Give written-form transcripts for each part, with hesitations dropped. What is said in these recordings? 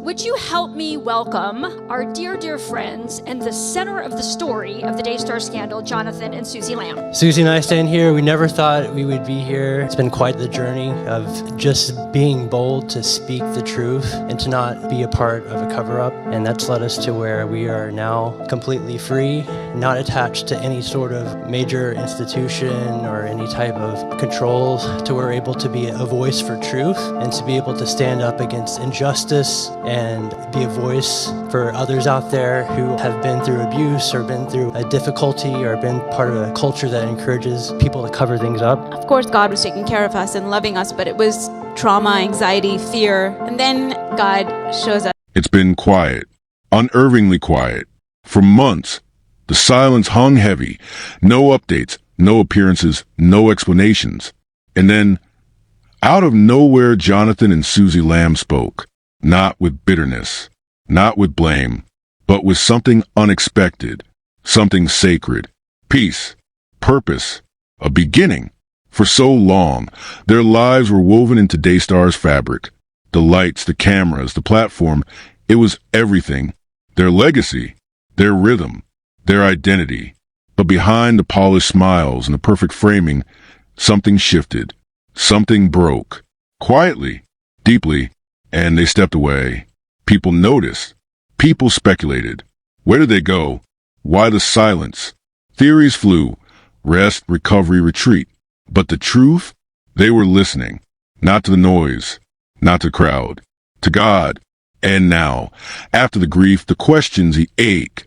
would you help me welcome our dear, dear friends and the center of the story of the Daystar scandal, Jonathan and Suzy Lamb. Suzy and I stand here. We never thought we would be here. It's been quite the journey of just being bold to speak the truth and to not be a part of a cover-up. And that's led us to where we are now completely free, not attached to any sort of major institution or any type of controls, to where we're able to be a voice for truth and to be able to stand up against injustice and be a voice for others out there who have been through abuse or been through a difficulty or been part of a culture that encourages people to cover things up. Of course, God was taking care of us and loving us, but it was trauma, anxiety, fear. And then God shows us. It's been quiet, unnervingly quiet. For months, the silence hung heavy. No updates, no appearances, no explanations. And then, out of nowhere, Jonathan and Suzy Lamb spoke. Not with bitterness, not with blame, but with something unexpected, something sacred. Peace, purpose, a beginning. For so long, their lives were woven into Daystar's fabric. The lights, the cameras, the platform, it was everything. Their legacy, their rhythm, their identity. But behind the polished smiles and the perfect framing, something shifted. Something broke. Quietly, deeply, and they stepped away. People noticed. People speculated. Where did they go? Why the silence? Theories flew. Rest, recovery, retreat. But the truth? They were listening. Not to the noise. Not to the crowd. To God. And now, after the grief, the questions, the ache,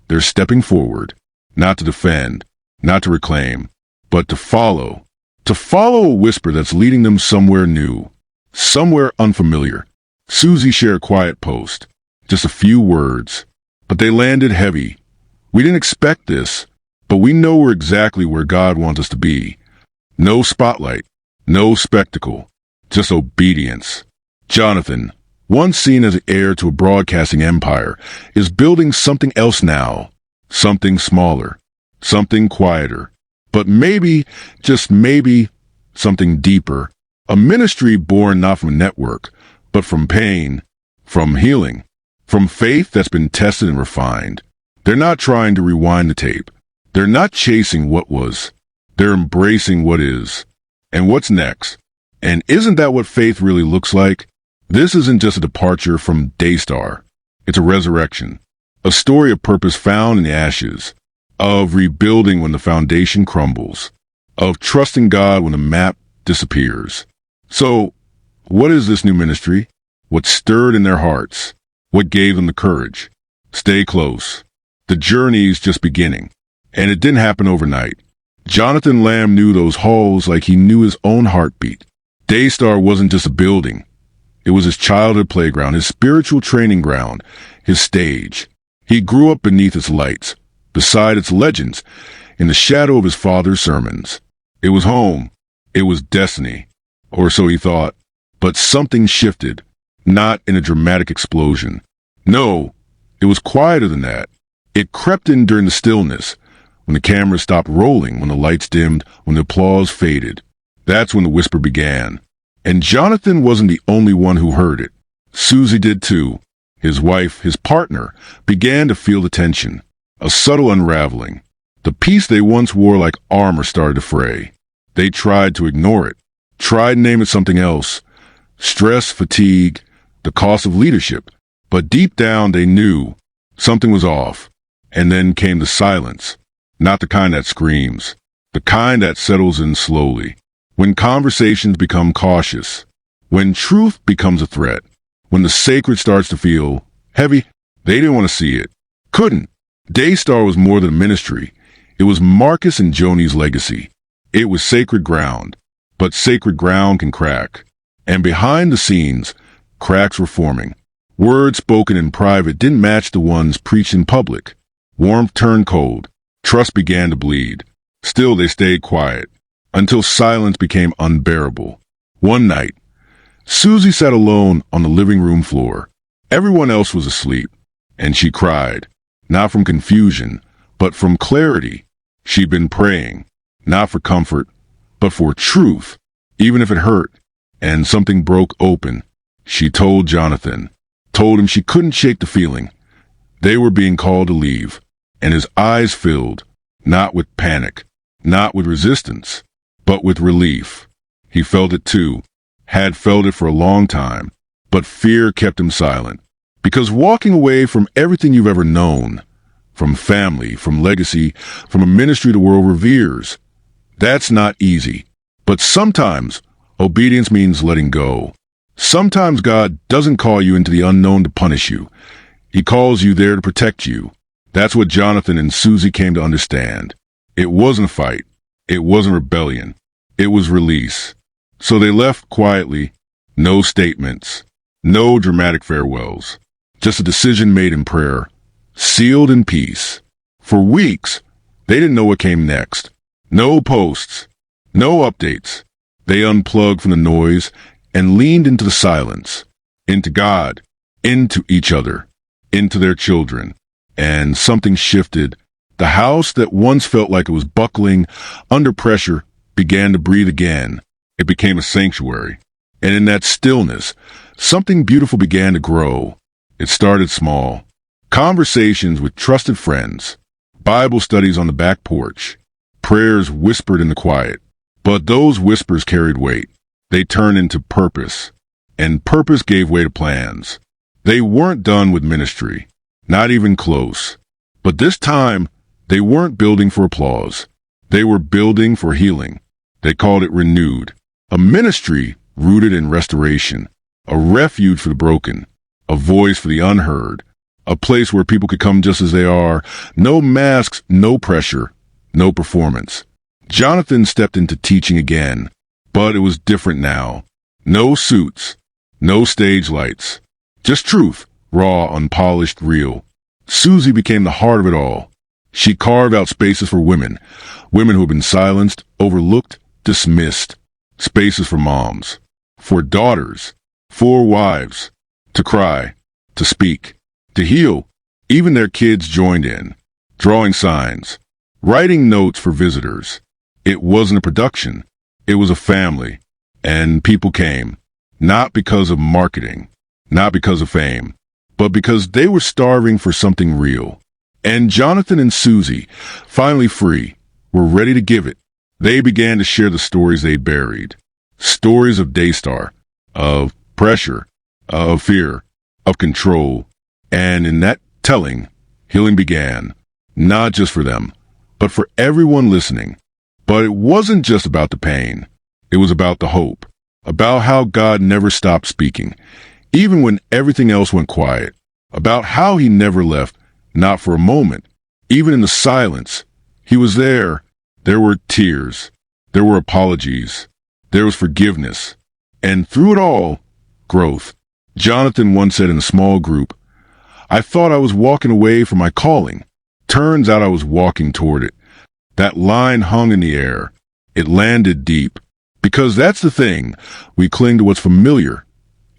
they're stepping forward. Not to defend. Not to reclaim. But to follow. To follow a whisper that's leading them somewhere new. Somewhere unfamiliar. Suzy shared a quiet post. Just a few words. But they landed heavy. We didn't expect this, but we know we're exactly where God wants us to be. No spotlight. No spectacle. Just obedience. Jonathan, once seen as heir to a broadcasting empire, is building something else now. Something smaller. Something quieter. But maybe, just maybe, something deeper. A ministry born not from a network, but from pain, from healing, from faith that's been tested and refined. They're not trying to rewind the tape. They're not chasing what was. They're embracing what is. And what's next? And isn't that what faith really looks like? This isn't just a departure from Daystar. It's a resurrection. A story of purpose found in the ashes. Of rebuilding when the foundation crumbles. Of trusting God when the map disappears. So, what is this new ministry? What stirred in their hearts? What gave them the courage? Stay close. The journey's just beginning. And it didn't happen overnight. Jonathan Lamb knew those halls like he knew his own heartbeat. Daystar wasn't just a building. It was his childhood playground, his spiritual training ground, his stage. He grew up beneath its lights, beside its legends, in the shadow of his father's sermons. It was home. It was destiny. Or so he thought. But something shifted, not in a dramatic explosion. No, it was quieter than that. It crept in during the stillness, when the cameras stopped rolling, when the lights dimmed, when the applause faded. That's when the whisper began. And Jonathan wasn't the only one who heard it. Suzy did too. His wife, his partner, began to feel the tension. A subtle unraveling. The piece they once wore like armor started to fray. They tried to ignore it. Tried to name it something else. Stress, fatigue, the cost of leadership. But deep down they knew something was off. And then came the silence. Not the kind that screams. The kind that settles in slowly. When conversations become cautious. When truth becomes a threat. When the sacred starts to feel heavy. They didn't want to see it. Couldn't. Daystar was more than a ministry. It was Marcus and Joni's legacy. It was sacred ground. But sacred ground can crack. And behind the scenes, cracks were forming. Words spoken in private didn't match the ones preached in public. Warmth turned cold. Trust began to bleed. Still they stayed quiet, until silence became unbearable. One night, Suzy sat alone on the living room floor. Everyone else was asleep, and she cried, not from confusion, but from clarity. She'd been praying, not for comfort, but for truth, even if it hurt. And something broke open. She told Jonathan, told him she couldn't shake the feeling. They were being called to leave, and his eyes filled, not with panic, not with resistance, but with relief. He felt it too, had felt it for a long time, but fear kept him silent. Because walking away from everything you've ever known, from family, from legacy, from a ministry the world reveres, that's not easy. But sometimes obedience means letting go. Sometimes God doesn't call you into the unknown to punish you. He calls you there to protect you. That's what Jonathan and Suzy came to understand. It wasn't a fight. It wasn't rebellion. It was release. So they left quietly, no statements, no dramatic farewells, just a decision made in prayer, sealed in peace. For weeks, they didn't know what came next. No posts, no updates. They unplugged from the noise and leaned into the silence, into God, into each other, into their children. And something shifted. The house that once felt like it was buckling under pressure began to breathe again. It became a sanctuary. And in that stillness, something beautiful began to grow. It started small. Conversations with trusted friends, Bible studies on the back porch, prayers whispered in the quiet. But those whispers carried weight. They turned into purpose, and purpose gave way to plans. They weren't done with ministry, not even close. But this time, they weren't building for applause. They were building for healing. They called it Renewed, a ministry rooted in restoration, a refuge for the broken, a voice for the unheard, a place where people could come just as they are, no masks, no pressure, no performance. Jonathan stepped into teaching again, but it was different now. No suits, no stage lights, just truth, raw, unpolished, real. Suzy became the heart of it all. She carved out spaces for women who had been silenced, overlooked, dismissed, spaces for moms, for daughters, for wives, to cry, to speak, to heal. Even their kids joined in, drawing signs, writing notes for visitors. It wasn't a production. It was a family. And people came, not because of marketing, not because of fame, but because they were starving for something real. And Jonathan and Suzy, finally free, were ready to give it. They began to share the stories they buried. Stories of Daystar, of pressure, of fear, of control. And in that telling, healing began, not just for them, but for everyone listening. But it wasn't just about the pain. It was about the hope, about how God never stopped speaking, even when everything else went quiet, about how he never left, not for a moment. Even in the silence, he was there. There were tears. There were apologies. There was forgiveness. And through it all, growth. Jonathan once said in a small group, "I thought I was walking away from my calling. Turns out I was walking toward it." That line hung in the air. It landed deep. Because that's the thing. We cling to what's familiar,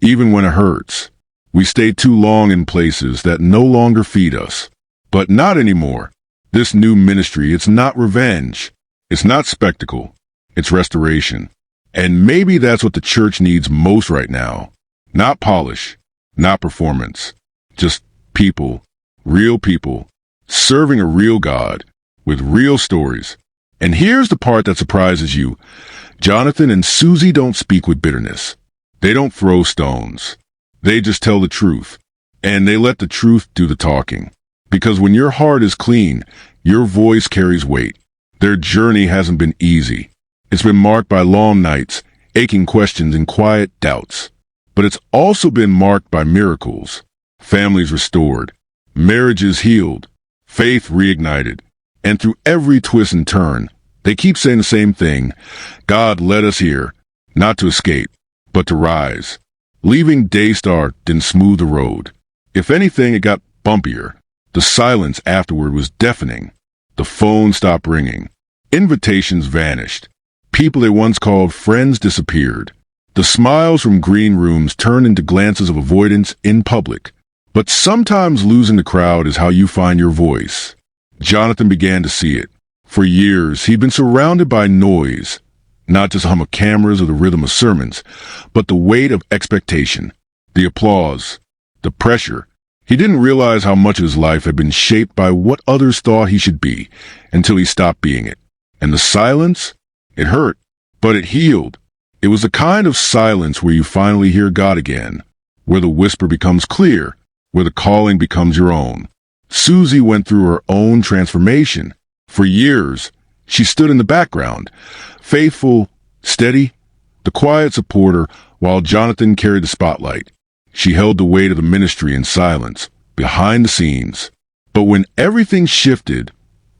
even when it hurts. We stay too long in places that no longer feed us. But not anymore. This new ministry, it's not revenge. It's not spectacle. It's restoration. And maybe that's what the church needs most right now. Not polish, not performance. Just people, real people, serving a real God, with real stories. And here's the part that surprises you. Jonathan and Suzy don't speak with bitterness. They don't throw stones. They just tell the truth. And they let the truth do the talking. Because when your heart is clean, your voice carries weight. Their journey hasn't been easy. It's been marked by long nights, aching questions, and quiet doubts. But it's also been marked by miracles. Families restored, marriages healed, faith reignited. And through every twist and turn, they keep saying the same thing. God led us here, not to escape, but to rise. Leaving Daystar didn't smooth the road. If anything, it got bumpier. The silence afterward was deafening. The phone stopped ringing. Invitations vanished. People they once called friends disappeared. The smiles from green rooms turned into glances of avoidance in public. But sometimes losing the crowd is how you find your voice. Jonathan began to see it. For years, he'd been surrounded by noise, not just the hum of cameras or the rhythm of sermons, but the weight of expectation, the applause, the pressure. He didn't realize how much of his life had been shaped by what others thought he should be until he stopped being it. And the silence? It hurt, but it healed. It was the kind of silence where you finally hear God again, where the whisper becomes clear, where the calling becomes your own. Suzy went through her own transformation. For years, she stood in the background, faithful, steady, the quiet supporter, while Jonathan carried the spotlight. She held the weight of the ministry in silence, behind the scenes. But when everything shifted,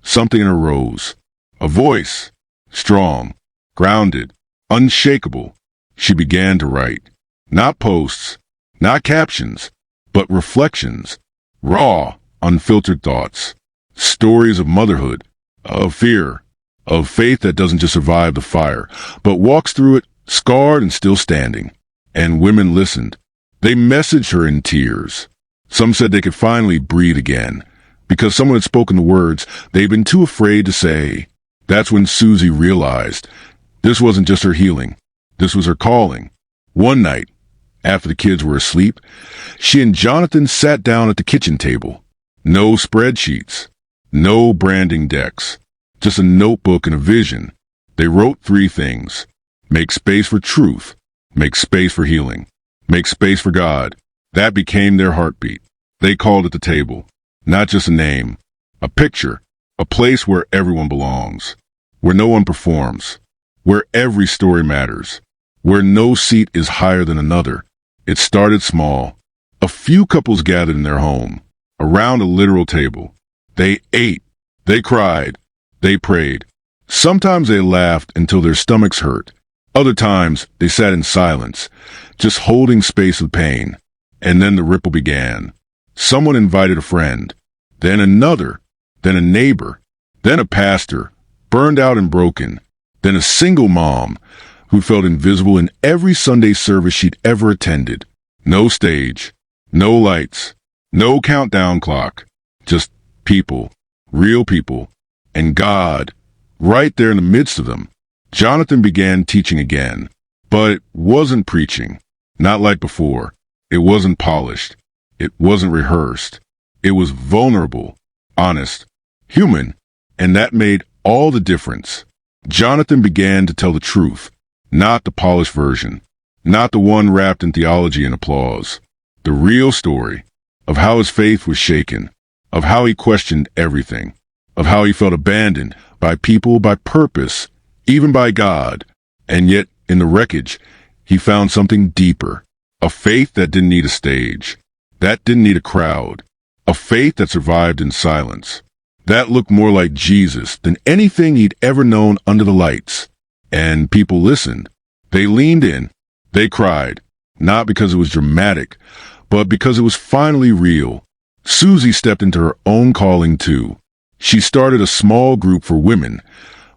something arose. A voice, strong, grounded, unshakable. She began to write. Not posts, not captions, but reflections. Raw, unfiltered thoughts. Stories of motherhood, of fear, of faith that doesn't just survive the fire, but walks through it, scarred and still standing. And women listened. They messaged her in tears. Some said they could finally breathe again, because someone had spoken the words they'd been too afraid to say. That's when Suzy realized this wasn't just her healing. This was her calling. One night, after the kids were asleep, she and Jonathan sat down at the kitchen table. No spreadsheets, no branding decks, just a notebook and a vision. They wrote 3 things. Make space for truth. Make space for healing. Make space for God. That became their heartbeat. They called it the table. Not just a name. A picture. A place where everyone belongs. Where no one performs. Where every story matters. Where no seat is higher than another. It started small. A few couples gathered in their home, around a literal table. They ate. They cried. They prayed. Sometimes they laughed until their stomachs hurt. Other times, they sat in silence, just holding space with pain. And then the ripple began. Someone invited a friend, then another, then a neighbor, then a pastor, burned out and broken, then a single mom who felt invisible in every Sunday service she'd ever attended. No stage, no lights, no countdown clock, just people, real people, and God, right there in the midst of them. Jonathan began teaching again, but it wasn't preaching, not like before. It wasn't polished. It wasn't rehearsed. It was vulnerable, honest, human, and that made all the difference. Jonathan began to tell the truth, not the polished version, not the one wrapped in theology and applause. The real story of how his faith was shaken, of how he questioned everything, of how he felt abandoned by people, by purpose, even by God. And yet, in the wreckage, he found something deeper, a faith that didn't need a stage, that didn't need a crowd, a faith that survived in silence, that looked more like Jesus than anything he'd ever known under the lights. And people listened. They leaned in. They cried, not because it was dramatic, but because it was finally real. Suzy stepped into her own calling too. She started a small group for women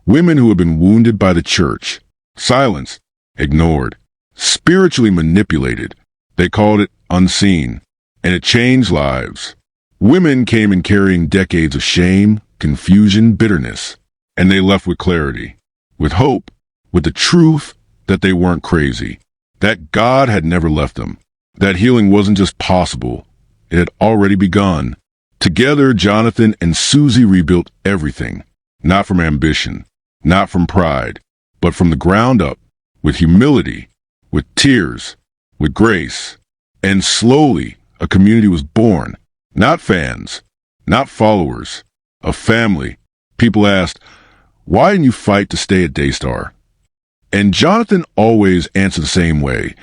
who had been wounded by the church, silenced, ignored, spiritually manipulated. They called it Unseen, and it changed lives. Women came in carrying decades of shame, confusion, bitterness, and they left with clarity, with hope, with the truth that they weren't crazy, that God had never left them, that healing wasn't just possible, it had already begun. Together, Jonathan and Suzy rebuilt everything, not from ambition, not from pride, but from the ground up, with humility, with tears, with grace. And slowly, a community was born, not fans, not followers, a family. People asked, "Why didn't you fight to stay at Daystar?" And Jonathan always answered the same way,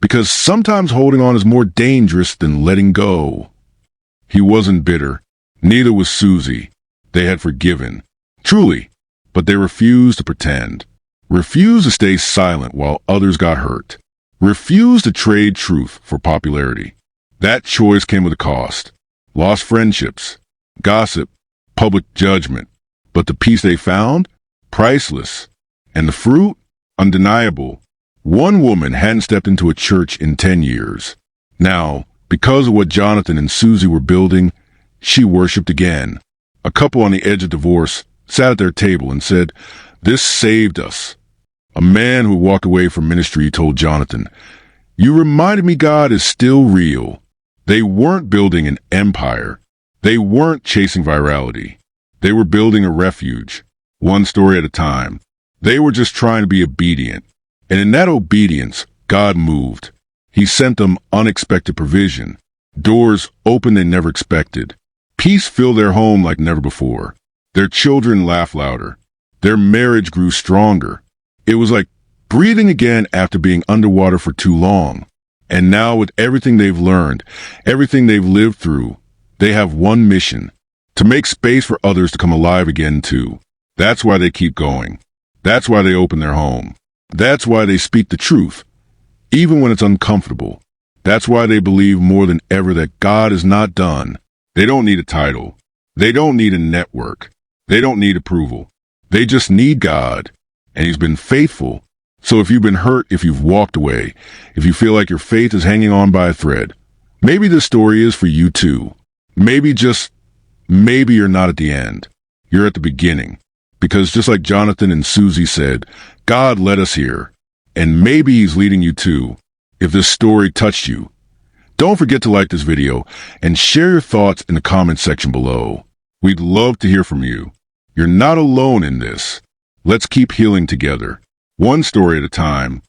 because sometimes holding on is more dangerous than letting go. He wasn't bitter. Neither was Suzy. They had forgiven, truly, but they refused to pretend, refused to stay silent while others got hurt, refused to trade truth for popularity. That choice came with a cost. Lost friendships, gossip, public judgment. But the peace they found? Priceless. And the fruit? Undeniable. One woman hadn't stepped into a church in 10 years. Now, because of what Jonathan and Suzy were building, she worshiped again. A couple on the edge of divorce sat at their table and said, "This saved us." A man who walked away from ministry told Jonathan, "You reminded me God is still real." They weren't building an empire. They weren't chasing virality. They were building a refuge, one story at a time. They were just trying to be obedient. And in that obedience, God moved. He sent them unexpected provision. Doors opened they never expected. Peace filled their home like never before. Their children laughed louder. Their marriage grew stronger. It was like breathing again after being underwater for too long. And now with everything they've learned, everything they've lived through, they have one mission: to make space for others to come alive again too. That's why they keep going. That's why they open their home. That's why they speak the truth, even when it's uncomfortable. That's why they believe more than ever that God is not done. They don't need a title. They don't need a network. They don't need approval. They just need God. And He's been faithful. So if you've been hurt, if you've walked away, if you feel like your faith is hanging on by a thread, maybe this story is for you too. Maybe you're not at the end. You're at the beginning. Because just like Jonathan and Suzy said, God led us here. And maybe He's leading you too. If this story touched you, don't forget to like this video and share your thoughts in the comment section below. We'd love to hear from you. You're not alone in this. Let's keep healing together, one story at a time.